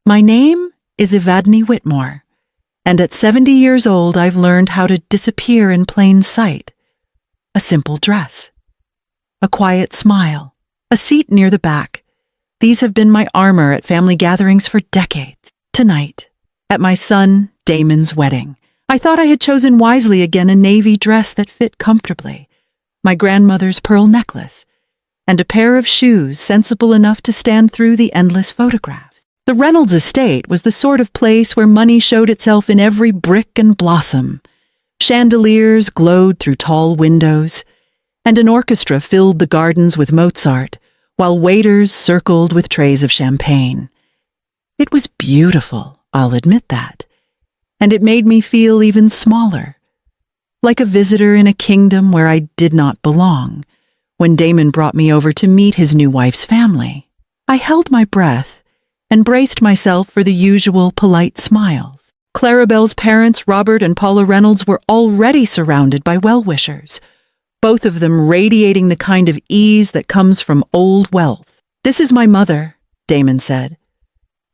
My name is Evadne Whitmore, and at 70 years old I've learned how to disappear in plain sight. A simple dress, a quiet smile, a seat near the back. These have been my armor at family gatherings for decades. Tonight, at my son Damon's wedding, I thought I had chosen wisely again a navy dress that fit comfortably, my grandmother's pearl necklace, and a pair of shoes sensible enough to stand through the endless photographs. The Reynolds estate was the sort of place where money showed itself in every brick and blossom. Chandeliers glowed through tall windows, and an orchestra filled the gardens with Mozart, while waiters circled with trays of champagne. It was beautiful, I'll admit that, and it made me feel even smaller, like a visitor in a kingdom where I did not belong. When Damon brought me over to meet his new wife's family, I held my breath and braced myself for the usual polite smiles. Clarabelle's parents, Robert and Paula Reynolds, were already surrounded by well-wishers, both of them radiating the kind of ease that comes from old wealth. "This is my mother," Damon said,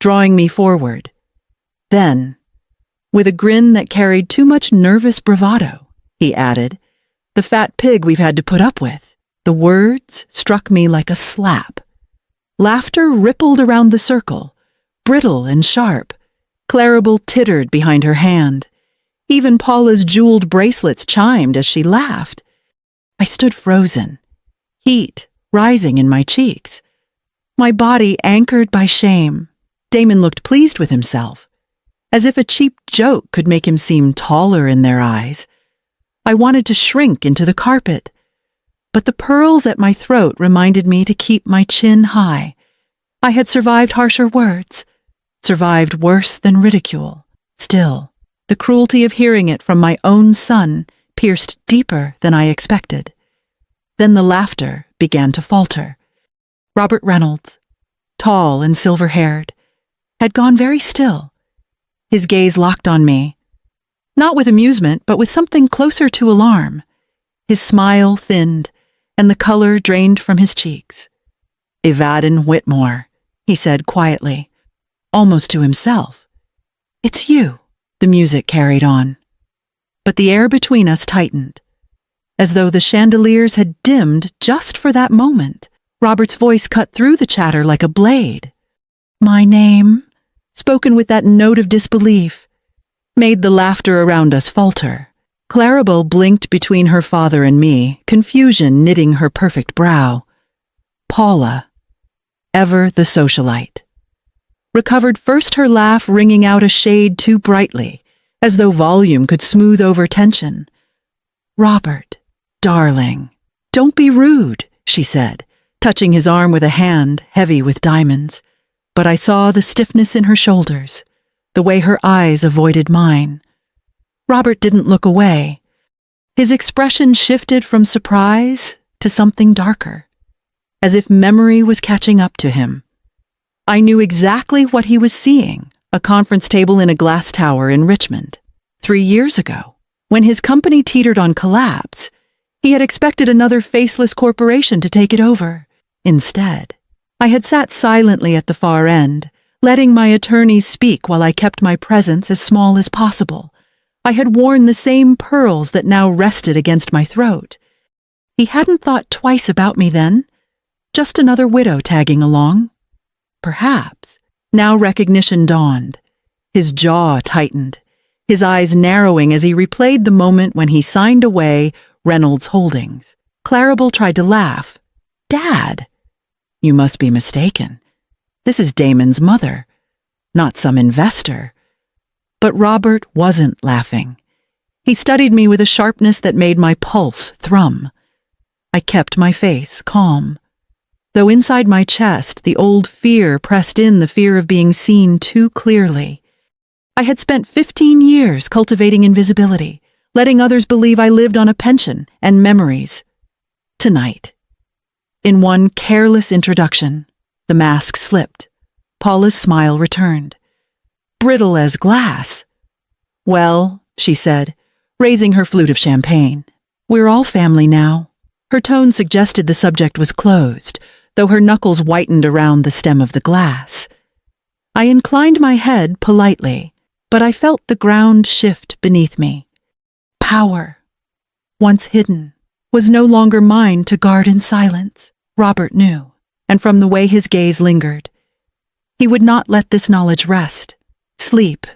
drawing me forward. Then, with a grin that carried too much nervous bravado, he added, "The fat pig we've had to put up with." The words struck me like a slap. Laughter rippled around the circle, brittle and sharp. Clarabelle tittered behind her hand. Even Paula's jeweled bracelets chimed as she laughed. I stood frozen, heat rising in my cheeks, my body anchored by shame. Damon looked pleased with himself, as if a cheap joke could make him seem taller in their eyes. I wanted to shrink into the carpet, but the pearls at my throat reminded me to keep my chin high. I had survived harsher words, survived worse than ridicule. Still, the cruelty of hearing it from my own son pierced deeper than I expected. Then the laughter began to falter. Robert Reynolds, tall and silver-haired, had gone very still. His gaze locked on me, not with amusement, but with something closer to alarm. His smile thinned, and the color drained from his cheeks. "Evadne Whitmore," he said quietly, almost to himself. "It's you," the music carried on. But the air between us tightened, as though the chandeliers had dimmed just for that moment. Robert's voice cut through the chatter like a blade. "My name," spoken with that note of disbelief, made the laughter around us falter. Clarabelle blinked between her father and me, confusion knitting her perfect brow. Paula, ever the socialite, recovered first, her laugh ringing out a shade too brightly, as though volume could smooth over tension. "Robert, darling, don't be rude," she said, touching his arm with a hand heavy with diamonds. But I saw the stiffness in her shoulders, the way her eyes avoided mine. Robert didn't look away. His expression shifted from surprise to something darker, as if memory was catching up to him. I knew exactly what he was seeing, a conference table in a glass tower in Richmond. 3 years ago, when his company teetered on collapse, he had expected another faceless corporation to take it over. Instead, I had sat silently at the far end, letting my attorneys speak while I kept my presence as small as possible. I had worn the same pearls that now rested against my throat. He hadn't thought twice about me then, just another widow tagging along. Perhaps. Now recognition dawned. His jaw tightened, his eyes narrowing as he replayed the moment when he signed away Reynolds Holdings. Clarabelle tried to laugh. "Dad, you must be mistaken. This is Damon's mother, not some investor." But Robert wasn't laughing. He studied me with a sharpness that made my pulse thrum. I kept my face calm, though inside my chest the old fear pressed in, the fear of being seen too clearly. I had spent 15 years cultivating invisibility, letting others believe I lived on a pension and memories. Tonight, in one careless introduction, the mask slipped. Paula's smile returned, brittle as glass. "Well," she said, raising her flute of champagne, "we're all family now." Her tone suggested the subject was closed, though her knuckles whitened around the stem of the glass. I inclined my head politely, but I felt the ground shift beneath me. Power, once hidden, was no longer mine to guard in silence. Robert knew, and from the way his gaze lingered, he would not let this knowledge rest. Sleep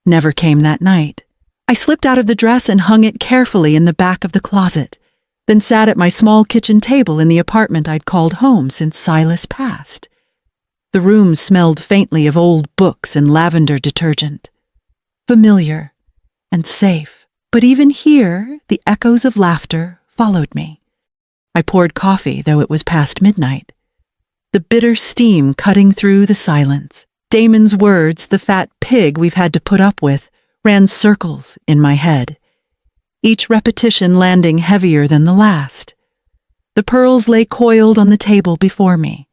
never came that night. I slipped out of the dress and hung it carefully in the back of the closet, then sat at my small kitchen table in the apartment I'd called home since Silas passed. The room smelled faintly of old books and lavender detergent. Familiar and safe, but even here the echoes of laughter followed me. I poured coffee, though it was past midnight. The bitter steam cutting through the silence. Damon's words, the fat pig we've had to put up with, ran circles in my head, each repetition landing heavier than the last. The pearls lay coiled on the table before me,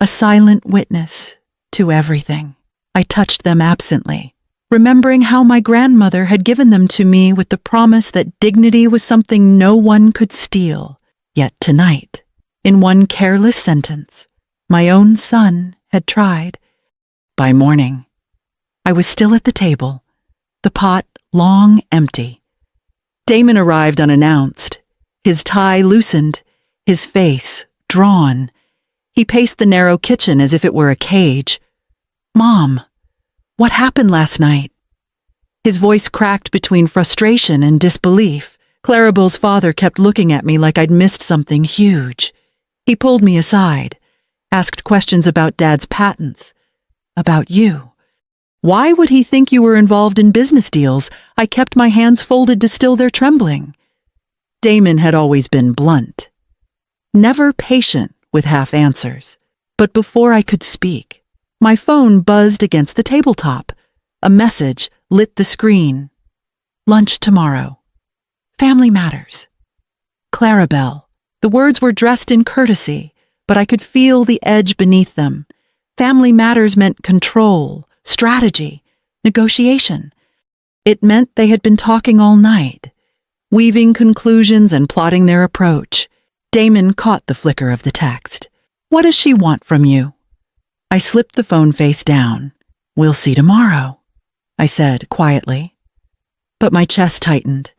a silent witness to everything. I touched them absently, remembering how my grandmother had given them to me with the promise that dignity was something no one could steal. Yet tonight, in one careless sentence, my own son had tried. By morning, I was still at the table, the pot long empty. Damon arrived unannounced, his tie loosened, his face drawn. He paced the narrow kitchen as if it were a cage. "Mom, what happened last night?" His voice cracked between frustration and disbelief. Clarabelle's father kept looking at me like I'd missed something huge. He pulled me aside, asked questions about Dad's patents, about you. Why would he think you were involved in business deals? I kept my hands folded to still their trembling. Damon had always been blunt, never patient with half answers. But before I could speak, my phone buzzed against the tabletop. A message lit the screen. "Lunch tomorrow. Family matters. Clarabelle." The words were dressed in courtesy, but I could feel the edge beneath them. Family matters meant control, strategy, negotiation. It meant they had been talking all night, weaving conclusions and plotting their approach. Damon caught the flicker of the text. "What does she want from you?" I slipped the phone face down. "We'll see tomorrow," I said quietly. But my chest tightened.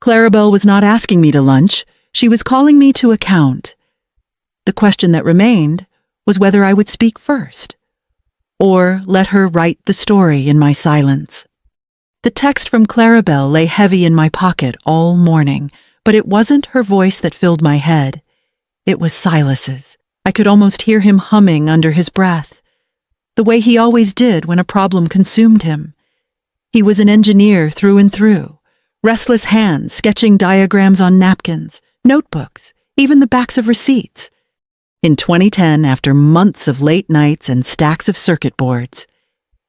Clarabelle was not asking me to lunch. She was calling me to account. The question that remained was whether I would speak first, or let her write the story in my silence. The text from Clarabelle lay heavy in my pocket all morning, but it wasn't her voice that filled my head. It was Silas's. I could almost hear him humming under his breath, the way he always did when a problem consumed him. He was an engineer through and through, restless hands sketching diagrams on napkins, notebooks, even the backs of receipts. In 2010, after months of late nights and stacks of circuit boards,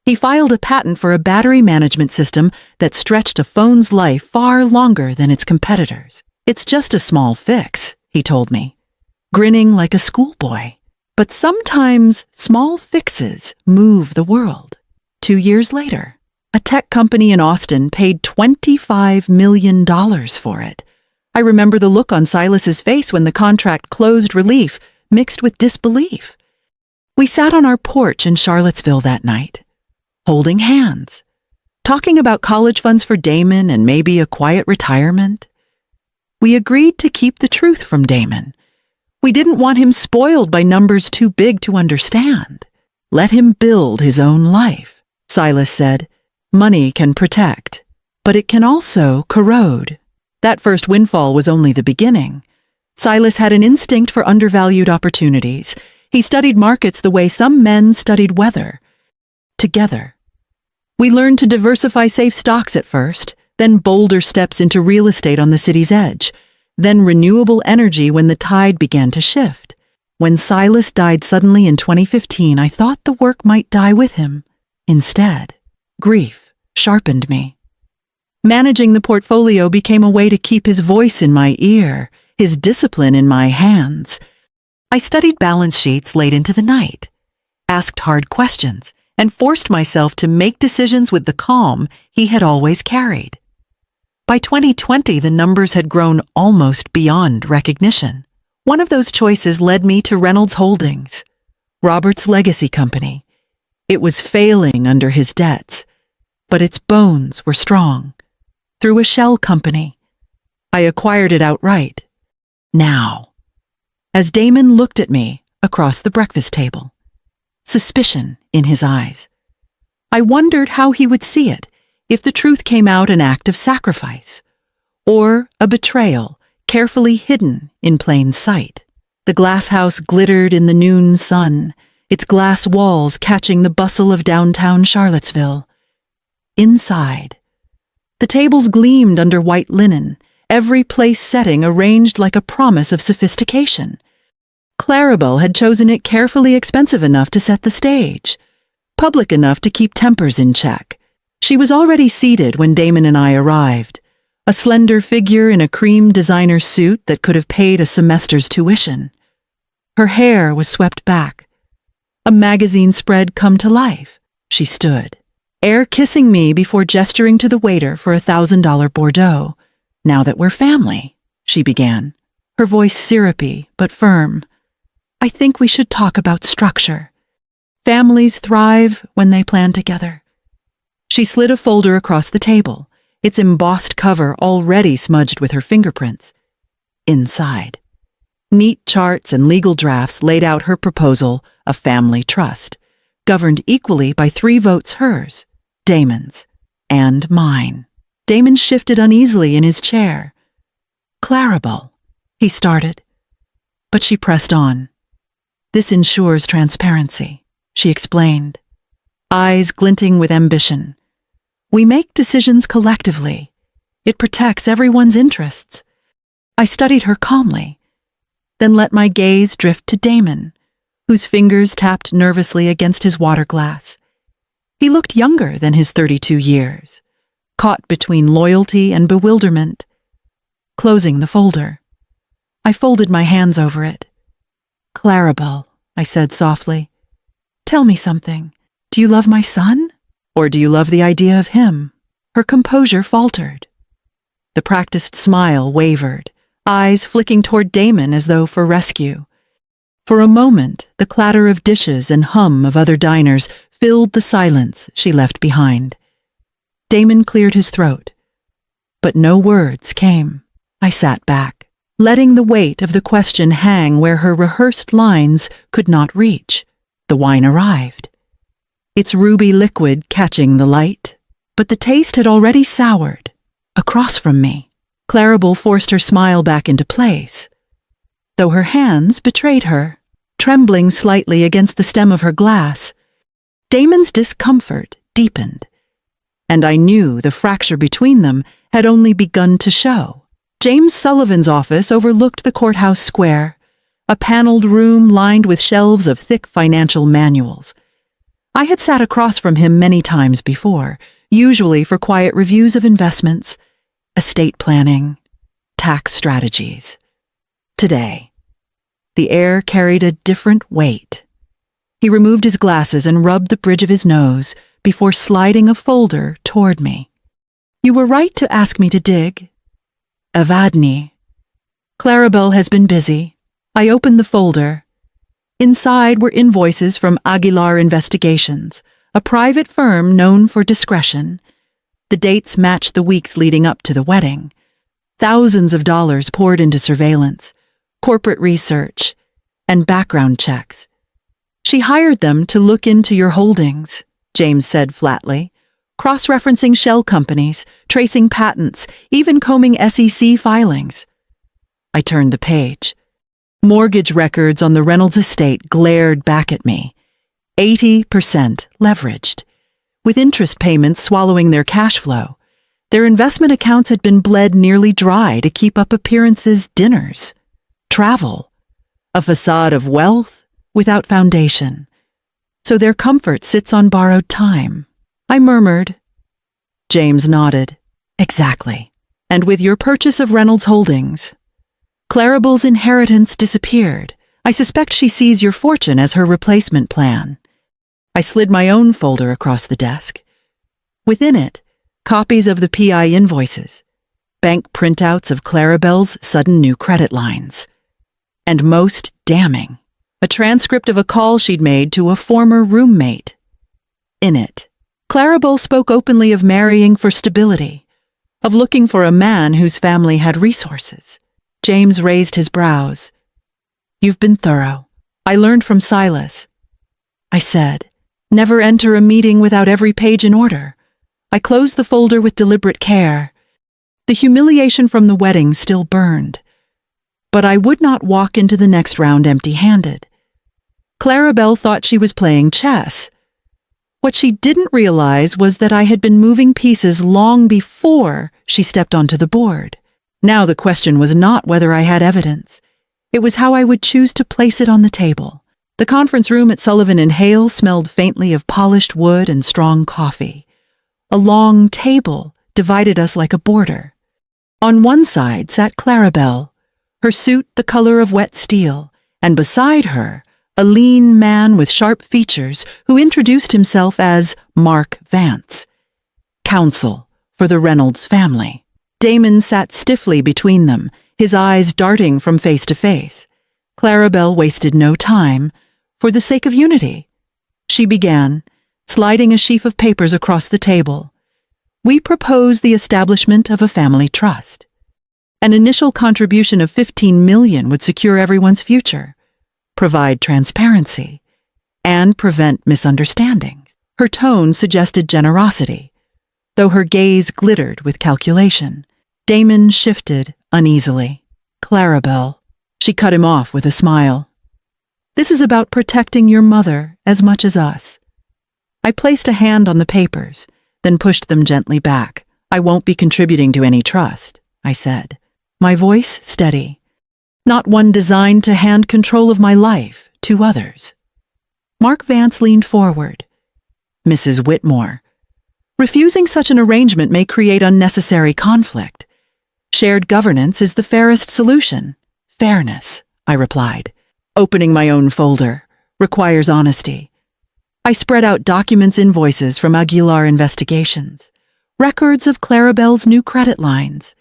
he filed a patent for a battery management system that stretched a phone's life far longer than its competitors. "It's just a small fix," he told me, grinning like a schoolboy. But sometimes small fixes move the world. 2 years later, a tech company in Austin paid $25 million for it. I remember the look on Silas's face when the contract closed. Relief mixed with disbelief. We sat on our porch in Charlottesville that night, holding hands, talking about college funds for Damon and maybe a quiet retirement. We agreed to keep the truth from Damon. We didn't want him spoiled by numbers too big to understand. Let him build his own life. Silas said, "Money can protect, but it can also corrode." That first windfall was only the beginning. Silas had an instinct for undervalued opportunities. He studied markets the way some men studied weather. Together, we learned to diversify safe stocks at first, then bolder steps into real estate on the city's edge, then renewable energy when the tide began to shift. When Silas died suddenly in 2015, I thought the work might die with him. Instead, grief sharpened me. Managing the portfolio became a way to keep his voice in my ear, his discipline in my hands. I studied balance sheets late into the night, asked hard questions, and forced myself to make decisions with the calm he had always carried. By 2020, the numbers had grown almost beyond recognition. One of those choices led me to Reynolds Holdings, Robert's legacy company. It was failing under his debts, but its bones were strong. Through a shell company. I acquired it outright. Now. As Damon looked at me across the breakfast table, suspicion in his eyes, I wondered how he would see it if the truth came out an act of sacrifice, or a betrayal carefully hidden in plain sight. The glass house glittered in the noon sun, its glass walls catching the bustle of downtown Charlottesville. Inside, the tables gleamed under white linen, every place setting arranged like a promise of sophistication. Clarabelle had chosen it carefully expensive enough to set the stage, public enough to keep tempers in check. She was already seated when Damon and I arrived, a slender figure in a cream designer suit that could have paid a semester's tuition. Her hair was swept back. A magazine spread come to life. She stood, air kissing me before gesturing to the waiter for $1,000 Bordeaux. "Now that we're family," she began, her voice syrupy but firm. "I think we should talk about structure. Families thrive when they plan together." She slid a folder across the table, its embossed cover already smudged with her fingerprints. Inside, neat charts and legal drafts laid out her proposal, a family trust, governed equally by 3 votes hers, Damon's, and mine. Damon shifted uneasily in his chair. "Clarabelle," he started, but she pressed on. "This ensures transparency," she explained, eyes glinting with ambition. "We make decisions collectively. It protects everyone's interests." I studied her calmly, then let my gaze drift to Damon, whose fingers tapped nervously against his water glass. He looked younger than his 32 years, caught between loyalty and bewilderment. Closing the folder, I folded my hands over it. "Clarabelle," I said softly, "tell me something. Do you love my son, or do you love the idea of him?" Her composure faltered. The practiced smile wavered, eyes flicking toward Damon as though for rescue. For a moment, the clatter of dishes and hum of other diners filled the silence she left behind. Damon cleared his throat, but no words came. I sat back, letting the weight of the question hang where her rehearsed lines could not reach. The wine arrived, its ruby liquid catching the light, but the taste had already soured. Across from me, Clarabelle forced her smile back into place, though her hands betrayed her, trembling slightly against the stem of her glass. Damon's discomfort deepened, and I knew the fracture between them had only begun to show. James Sullivan's office overlooked the courthouse square, a paneled room lined with shelves of thick financial manuals. I had sat across from him many times before, usually for quiet reviews of investments, estate planning, tax strategies. Today, the air carried a different weight. He removed his glasses and rubbed the bridge of his nose before sliding a folder toward me. "You were right to ask me to dig. Evadne. Clarabelle has been busy." I opened the folder. Inside were invoices from Aguilar Investigations, a private firm known for discretion. The dates matched the weeks leading up to the wedding. Thousands of dollars poured into surveillance, corporate research, and background checks. "She hired them to look into your holdings," James said flatly, cross-referencing shell companies, tracing patents, even combing SEC filings. I turned the page. Mortgage records on the Reynolds estate glared back at me, 80% leveraged, with interest payments swallowing their cash flow. Their investment accounts had been bled nearly dry to keep up appearances, dinners, travel, a facade of wealth without foundation. So their comfort sits on borrowed time. I murmured. James nodded. "Exactly. And with your purchase of Reynolds Holdings, Clarabelle's inheritance disappeared. I suspect she sees your fortune as her replacement plan." I slid my own folder across the desk. Within it, copies of the PI invoices, bank printouts of Clarabelle's sudden new credit lines, and most damning, a transcript of a call she'd made to a former roommate. in it. Clarabelle spoke openly of marrying for stability, of looking for a man whose family had resources. James raised his brows. "You've been thorough. I learned from Silas," I said. "Never enter a meeting without every page in order." I closed the folder with deliberate care. The humiliation from the wedding still burned, but I would not walk into the next round empty-handed. Clarabelle thought she was playing chess. What she didn't realize was that I had been moving pieces long before she stepped onto the board. Now the question was not whether I had evidence. It was how I would choose to place it on the table. The conference room at Sullivan & Hale smelled faintly of polished wood and strong coffee. A long table divided us like a border. On one side sat Clarabelle, her suit the color of wet steel, and beside her, a lean man with sharp features who introduced himself as Mark Vance, counsel for the Reynolds family. Damon sat stiffly between them, his eyes darting from face to face. Clarabelle wasted no time. For the sake of unity, she began, sliding a sheaf of papers across the table. "We propose the establishment of a family trust. An initial contribution of $15 million would secure everyone's future, provide transparency, and prevent misunderstandings." Her tone suggested generosity, though her gaze glittered with calculation. Damon shifted uneasily. "Clarabelle," she cut him off with a smile. "This is about protecting your mother as much as us." I placed a hand on the papers, then pushed them gently back. "I won't be contributing to any trust," I said, my voice steady. "Not one designed to hand control of my life to others." Mark Vance leaned forward. "Mrs. Whitmore, refusing such an arrangement may create unnecessary conflict. Shared governance is the fairest solution." "Fairness," I replied. "Opening my own folder requires honesty." I spread out documents, invoices from Aguilar investigations, records of Clarabelle's new credit lines,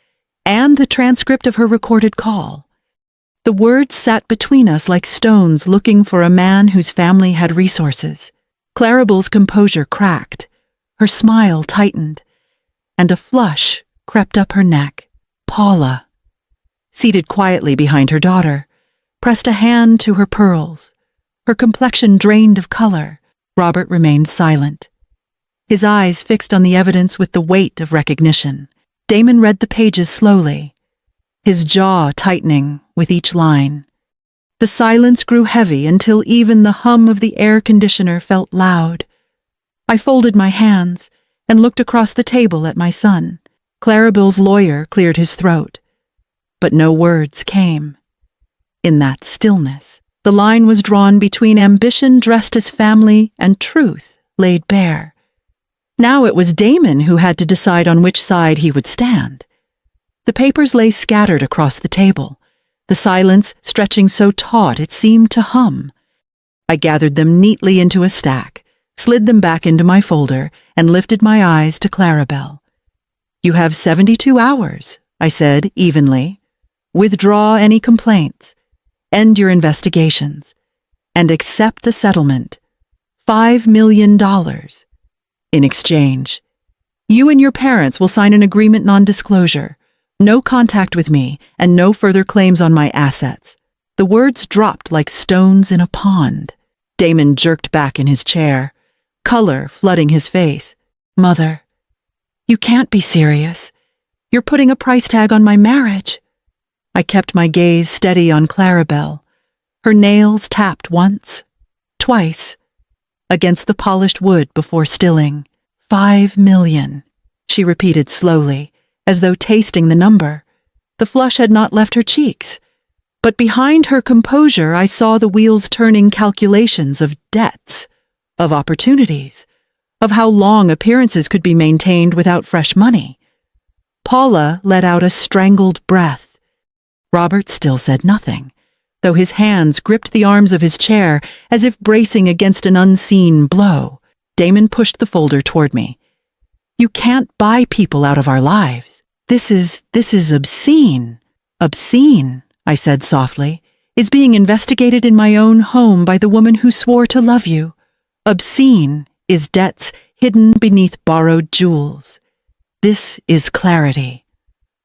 and the transcript of her recorded call. The words sat between us like stones looking for a man whose family had resources. Clarabelle's composure cracked, her smile tightened, and a flush crept up her neck. Paula, seated quietly behind her daughter, pressed a hand to her pearls, her complexion drained of color. Robert remained silent, his eyes fixed on the evidence with the weight of recognition. Damon read the pages slowly, his jaw tightening with each line. The silence grew heavy until even the hum of the air conditioner felt loud. I folded my hands and looked across the table at my son. Clarabelle's lawyer cleared his throat, but no words came. In that stillness, the line was drawn between ambition dressed as family and truth laid bare. Now it was Damon who had to decide on which side he would stand. The papers lay scattered across the table, the silence stretching so taut it seemed to hum. I gathered them neatly into a stack, slid them back into my folder, and lifted my eyes to Clarabelle. "You have 72 hours, I said evenly. "Withdraw any complaints, end your investigations, and accept a settlement, $5 million. In exchange, you and your parents will sign an agreement non-disclosure, no contact with me, and no further claims on my assets." The words dropped like stones in a pond. Damon jerked back in his chair, color flooding his face. "Mother, you can't be serious. You're putting a price tag on my marriage." I kept my gaze steady on Clarabelle. Her nails tapped once, twice, against the polished wood before stilling. $5 million, she repeated slowly, as though tasting the number. The flush had not left her cheeks, but behind her composure I saw the wheels turning calculations of debts, of opportunities, of how long appearances could be maintained without fresh money. Paula let out a strangled breath. Robert still said nothing, though his hands gripped the arms of his chair as if bracing against an unseen blow. Damon pushed the folder toward me. "You can't buy people out of our lives. This is obscene." "Obscene," I said softly, "is being investigated in my own home by the woman who swore to love you. Obscene is debts hidden beneath borrowed jewels. This is clarity.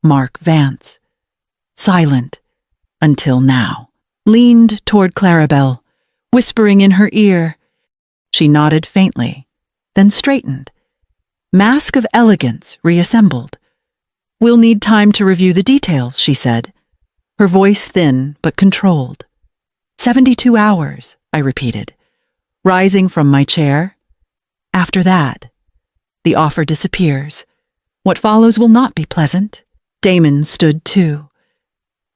Mark Vance. Silent until now. Leaned toward Clarabelle, whispering in her ear. She nodded faintly, then straightened. Mask of elegance reassembled. "We'll need time to review the details," she said, her voice thin but controlled. 72 hours, I repeated, rising from my chair. After that, the offer disappears. What follows will not be pleasant. Damon stood too,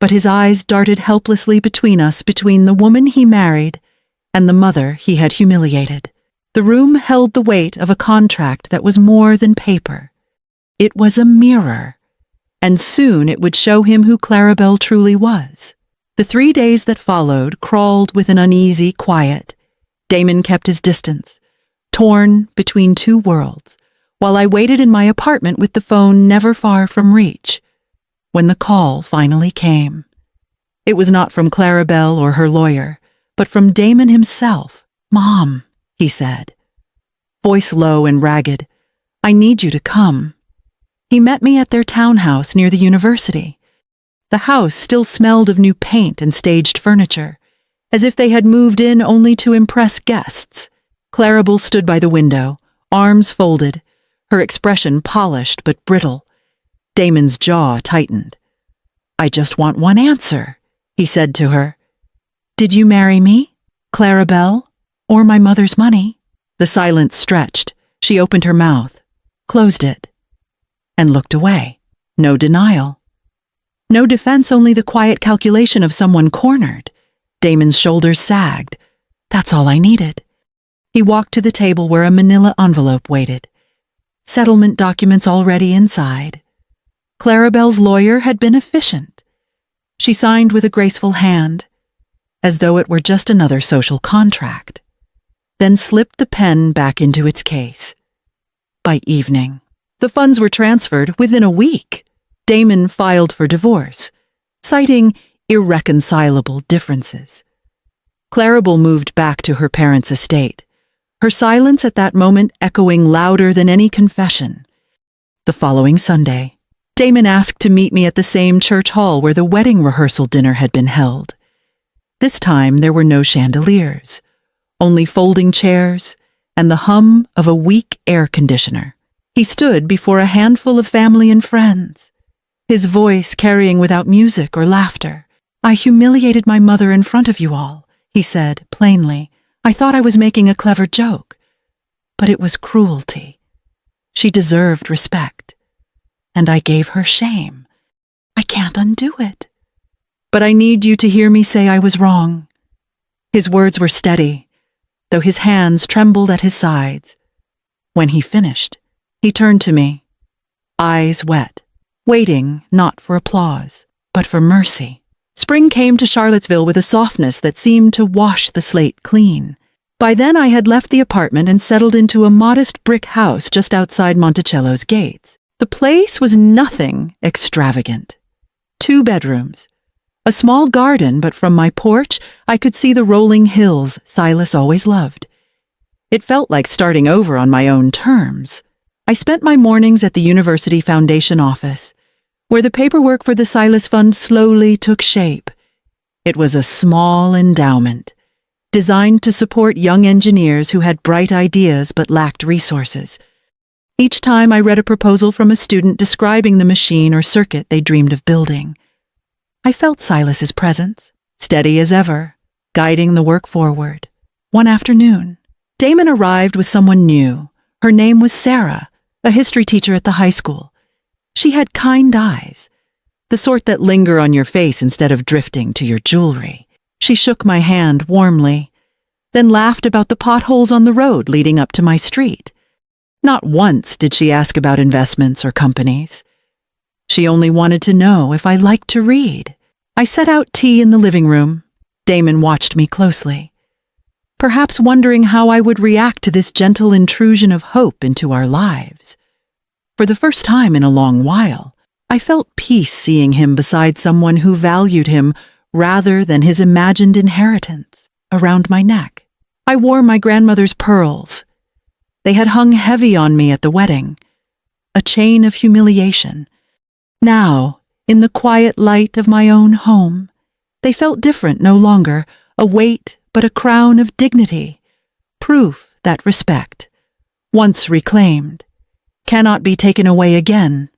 but his eyes darted helplessly between us, between the woman he married and the mother he had humiliated. The room held the weight of a contract that was more than paper. It was a mirror, and soon it would show him who Clarabelle truly was. The 3 days that followed crawled with an uneasy quiet. Damon kept his distance, torn between two worlds, while I waited in my apartment with the phone never far from reach. When the call finally came, it was not from Clarabelle or her lawyer, but from Damon himself. "Mom," he said, voice low and ragged, "I need you to come." He met me at their townhouse near the university. The house still smelled of new paint and staged furniture, as if they had moved in only to impress guests. Clarabelle stood by the window, arms folded, her expression polished but brittle. Damon's jaw tightened. "I just want one answer," he said to her. "Did you marry me, Clarabelle, or my mother's money?" The silence stretched. She opened her mouth, closed it, and looked away. No denial. No defense, only the quiet calculation of someone cornered. Damon's shoulders sagged. That's all I needed. He walked to the table where a manila envelope waited. Settlement documents already inside. Clarabelle's lawyer had been efficient. She signed with a graceful hand, as though it were just another social contract, then slipped the pen back into its case. By evening, the funds were transferred within a week. Damon filed for divorce, citing irreconcilable differences. Clarabelle moved back to her parents' estate, her silence at that moment echoing louder than any confession. The following Sunday, Damon asked to meet me at the same church hall where the wedding rehearsal dinner had been held. This time there were no chandeliers, only folding chairs and the hum of a weak air conditioner. He stood before a handful of family and friends, his voice carrying without music or laughter. "I humiliated my mother in front of you all," he said plainly. "I thought I was making a clever joke, but it was cruelty. She deserved respect, and I gave her shame. I can't undo it. But I need you to hear me say I was wrong." His words were steady, though his hands trembled at his sides. When he finished, he turned to me, eyes wet, waiting not for applause, but for mercy. Spring came to Charlottesville with a softness that seemed to wash the slate clean. By then I had left the apartment and settled into a modest brick house just outside Monticello's gates. The place was nothing extravagant. 2 bedrooms, a small garden, but from my porch I could see the rolling hills Silas always loved. It felt like starting over on my own terms. I spent my mornings at the University Foundation office, where the paperwork for the Silas Fund slowly took shape. It was a small endowment, designed to support young engineers who had bright ideas but lacked resources. Each time I read a proposal from a student describing the machine or circuit they dreamed of building, I felt Silas's presence, steady as ever, guiding the work forward. One afternoon, Damon arrived with someone new. Her name was Sarah, a history teacher at the high school. She had kind eyes, the sort that linger on your face instead of drifting to your jewelry. She shook my hand warmly, then laughed about the potholes on the road leading up to my street. Not once did she ask about investments or companies. She only wanted to know if I liked to read. I set out tea in the living room. Damon watched me closely, perhaps wondering how I would react to this gentle intrusion of hope into our lives. For the first time in a long while, I felt peace seeing him beside someone who valued him rather than his imagined inheritance around my neck. I wore my grandmother's pearls. They had hung heavy on me at the wedding, a chain of humiliation. Now, in the quiet light of my own home, they felt different no longer, a weight but a crown of dignity, proof that respect, once reclaimed, cannot be taken away again